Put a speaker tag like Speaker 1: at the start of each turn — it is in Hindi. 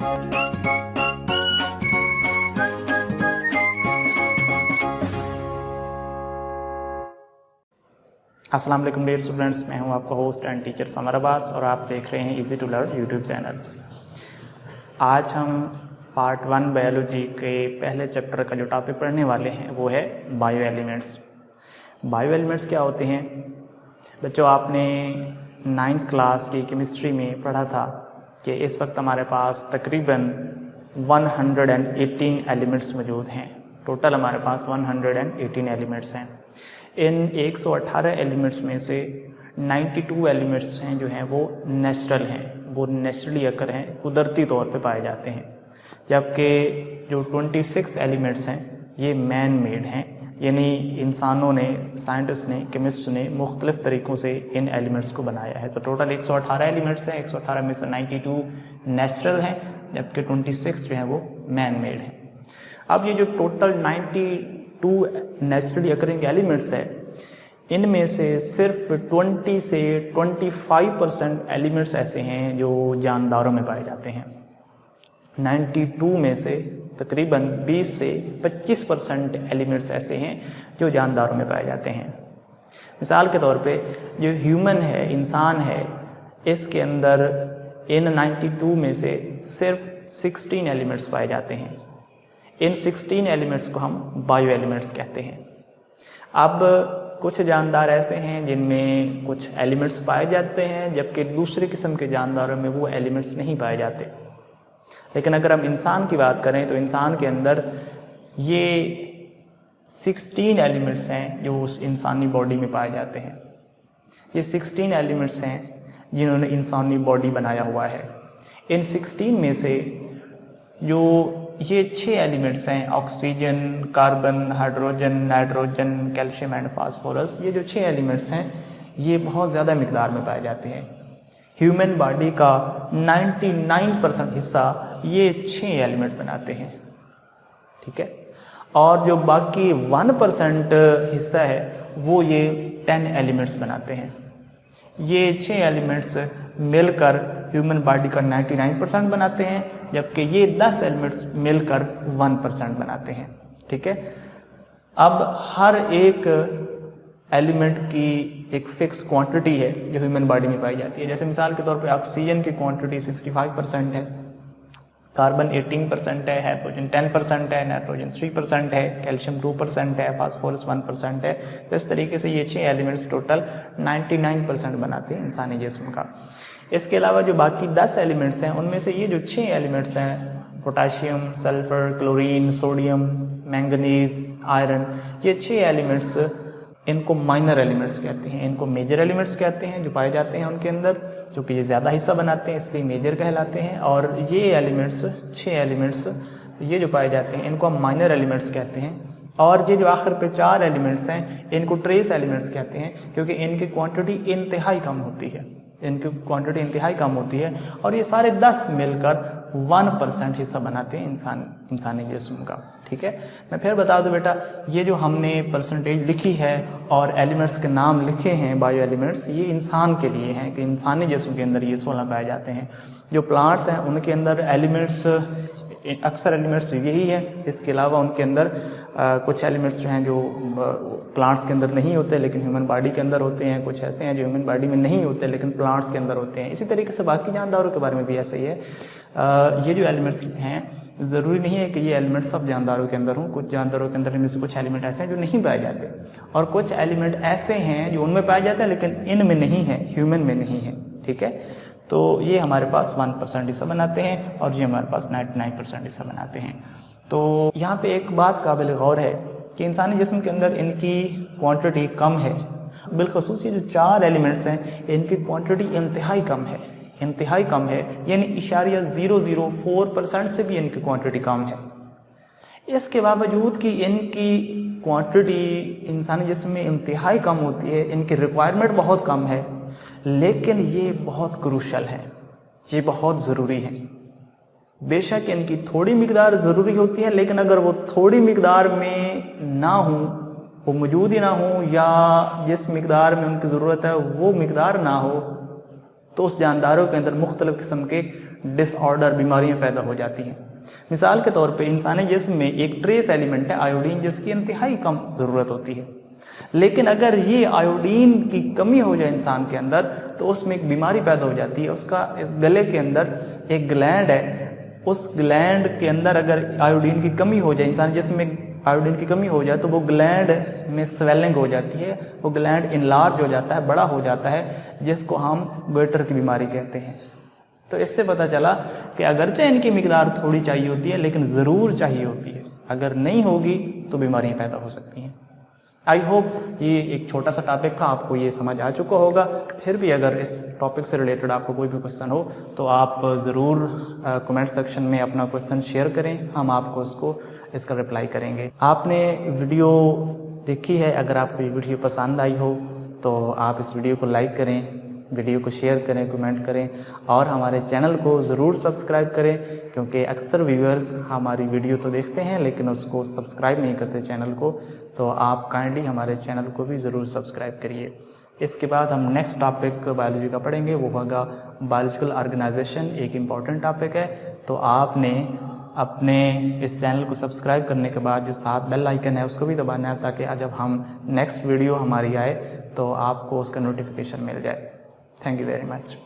Speaker 1: अस्सलाम वालेकुम डियर स्टूडेंट्स, मैं हूं आपका host and teacher Samar Abbas और आप देख रहे हैं easy to learn YouTube channel. आज हम पार्ट 1 बायोलॉजी के पहले चैप्टर का जो टॉपिक पढ़ने वाले हैं वो है बायो एलिमेंट्स। बायो एलिमेंट्स क्या होते हैं बच्चों? आपने 9th क्लास की केमिस्ट्री में पढ़ा था कि इस वक्त हमारे पास तकरीबन 118 एलिमेंट्स मौजूद हैं। टोटल हमारे पास 118 एलिमेंट्स हैं। इन 118 एलिमेंट्स में से 92 एलिमेंट्स हैं जो हैं वो नेचुरल हैं, वो नेचुरली अकर हैं, कुदरती तौर पे पाए जाते हैं। जबकि जो 26 एलिमेंट्स हैं ये मैन मेड हैं, यानी इंसानों ने, साइंटिस्ट ने, केमिस्ट ने मुख्तलिफ तरीक़ों से इन एलिमेंट्स को बनाया है। तो टोटल 118 एलिमेंट्स हैं। 118 में से 92 नेचुरल हैं जबकि 26 जो हैं वो मैन मेड हैं। अब ये जो टोटल 92 नेचुरली अकरिंग एलिमेंट्स है, इनमें से सिर्फ 20 से 25% एलिमेंट्स ऐसे हैं जो जानदारों में पाए जाते हैं। 92 में से तकरीबन 20 से 25% एलिमेंट्स ऐसे हैं जो जानदारों में पाए जाते हैं। मिसाल के तौर पे जो ह्यूमन है, इंसान है, इसके अंदर इन 92 में से सिर्फ 16 एलिमेंट्स पाए जाते हैं। इन 16 एलिमेंट्स को हम बायो एलिमेंट्स कहते हैं। अब कुछ जानदार ऐसे हैं जिनमें कुछ एलिमेंट्स पाए जाते हैं जबकि दूसरे किस्म के जानदारों में वो एलिमेंट्स नहीं पाए जाते। लेकिन अगर हम इंसान की बात करें तो इंसान के अंदर ये 16 एलिमेंट्स हैं जो उस इंसानी बॉडी में पाए जाते हैं। ये 16 एलिमेंट्स हैं जिन्होंने इंसानी बॉडी बनाया हुआ है। इन 16 में से जो ये 6 एलिमेंट्स हैं, oxygen, carbon, hydrogen, nitrogen, calcium and phosphorus, ये जो 6 एलिमेंट्स हैं ये बहुत ज़्यादा मिकदार में पाए जाते हैं। ह्यूमन बॉडी का 99% हिस्सा ये 6 एलिमेंट बनाते हैं, ठीक है। और जो बाकी 1% हिस्सा है वो ये 10 एलिमेंट्स बनाते हैं। ये 6 एलिमेंट्स मिलकर ह्यूमन बॉडी का 99% बनाते हैं जबकि ये 10 एलिमेंट्स मिलकर 1% बनाते हैं, ठीक है। अब हर एक एलिमेंट की एक फिक्स क्वांटिटी है जो ह्यूमन बॉडी में पाई जाती है। जैसे मिसाल के तौर पे ऑक्सीजन की क्वांटिटी 65% है, कार्बन 18% है, हाइड्रोजन 10% है, नाइट्रोजन 3% है, कैल्शियम 2% है, फास्फोरस 1% है। तो इस तरीके से ये 6 एलिमेंट्स टोटल 99% बनाते हैं इंसानी जिस्म का। इसके अलावा जो बाकी 10 एलिमेंट्स हैं उनमें से ये जो 6 एलिमेंट्स हैं, potassium, sulphur, chlorine, sodium, manganese, iron, ये 6 एलिमेंट्स इनको माइनर एलिमेंट्स कहते हैं। इनको मेजर एलिमेंट्स कहते हैं जो पाए जाते हैं उनके अंदर, क्योंकि ये ज़्यादा हिस्सा बनाते हैं इसलिए मेजर कहलाते हैं। और ये एलिमेंट्स, 6 एलिमेंट्स ये जो पाए जाते हैं इनको हम माइनर एलिमेंट्स कहते हैं। और ये जो आखिर पे 4 एलिमेंट्स हैं इनको ट्रेस एलिमेंट्स कहते हैं क्योंकि इनकी क्वांटिटी इंतहाई कम होती है, इनकी क्वांटिटी इंतहाई कम होती है। और ये सारे 10 मिलकर 1% हिस्सा बनाते हैं इंसानी जिस्म का, ठीक है। मैं फिर बता दूं बेटा, ये जो हमने परसेंटेज लिखी है और एलिमेंट्स के नाम लिखे हैं बायो एलिमेंट्स, ये इंसान के लिए हैं कि इंसानी जिस्म के अंदर ये 16 पाए जाते हैं। जो प्लांट्स हैं उनके अंदर एलिमेंट्स, अक्सर एलिमेंट्स यही है। इसके अलावा उनके अंदर कुछ एलिमेंट्स जो हैं जो प्लांट्स के अंदर नहीं होते लेकिन ह्यूमन बॉडी के अंदर होते हैं। कुछ ऐसे हैं जो ह्यूमन बॉडी में नहीं होते लेकिन प्लांट्स के अंदर होते हैं। इसी तरीके से बाकी जानदारों के बारे में भी ऐसा ही है। ये जो एलिमेंट्स हैं ज़रूरी नहीं है कि ये एलिमेंट सब जानदारों के अंदर हों। कुछ जानदारों के अंदर इनमें से कुछ एलिमेंट ऐसे हैं जो नहीं पाए जाते और कुछ एलिमेंट ऐसे हैं जो उनमें पाए जाते हैं लेकिन इनमें नहीं है, ह्यूमन में नहीं है, ठीक है। तो ये हमारे पास 1% हिस्सा बनाते हैं और ये हमारे पास 99% हिस्सा बनाते हैं। तो यहाँ पे एक बात काबिल गौर है कि इंसानी जिस्म के अंदर इनकी क्वांटिटी कम है। बिलखसूस ये जो 4 एलिमेंट्स हैं इनकी क्वांटिटी इंतहाई कम है, इंतहाई कम है, यानी 0.004% से भी इनकी क्वांटिटी कम है। इसके बावजूद कि इनकी क्वांटिटी इंसानी जिस्म में इंतहाई कम होती है, इनकी रिक्वायरमेंट बहुत कम है, लेकिन ये बहुत क्रूशल है, ये बहुत ज़रूरी है। बेशक इनकी थोड़ी मिकदार ज़रूरी होती है लेकिन अगर वो थोड़ी मिकदार में ना हो, वो मौजूद ही ना हो या जिस मिकदार में उनकी ज़रूरत है वो मिकदार ना हो तो उस जानदारों के अंदर मुख्तलिफ़ किस्म के डिसऑर्डर, बीमारियां पैदा हो जाती हैं। मिसाल के तौर पे इंसानी जिस्म में एक ट्रेस एलिमेंट है आयोडीन, जिसकी इंतहाई कम ज़रूरत होती है, लेकिन अगर ये आयोडीन की कमी हो जाए इंसान के अंदर तो उसमें एक बीमारी पैदा हो जाती है। उसका इस गले के अंदर एक ग्लैंड है, उस ग्लैंड के अंदर अगर आयोडीन की कमी हो जाए, इंसान जिस्म में आयोडीन की कमी हो जाए तो वो ग्लैंड में स्वेलिंग हो जाती है, वो ग्लैंड इनलार्ज हो जाता है, बड़ा हो जाता है, जिसको हम गोइटर की बीमारी कहते हैं। तो इससे पता चला कि अगरचे इनकी मिकदार थोड़ी चाहिए होती है लेकिन ज़रूर चाहिए होती है, अगर नहीं होगी तो बीमारियां पैदा हो सकती हैं। आई होप ये एक छोटा सा टॉपिक था, आपको ये समझ आ चुका होगा। फिर भी अगर इस टॉपिक से रिलेटेड आपको कोई भी क्वेश्चन हो तो आप ज़रूर कमेंट सेक्शन में अपना क्वेश्चन शेयर करें, हम आपको इसका रिप्लाई करेंगे। आपने वीडियो देखी है, अगर आपको ये वीडियो पसंद आई हो तो आप इस वीडियो को लाइक करें, वीडियो को शेयर करें, कमेंट करें और हमारे चैनल को ज़रूर सब्सक्राइब करें, क्योंकि अक्सर व्यूअर्स हमारी वीडियो तो देखते हैं लेकिन उसको सब्सक्राइब नहीं करते चैनल को, तो आप काइंडली हमारे चैनल को भी ज़रूर सब्सक्राइब करिए। इसके बाद हम नेक्स्ट टॉपिक बायोलॉजी का पढ़ेंगे, वो होगा बायोलॉजिकल ऑर्गेनाइजेशन, एक इम्पॉर्टेंट टॉपिक है। तो आपने अपने इस चैनल को सब्सक्राइब करने के बाद जो साथ बेल आइकन है उसको भी दबाना है, ताकि जब हम नेक्स्ट वीडियो हमारी आए तो आपको उसका नोटिफिकेशन मिल जाए। Thank you very much.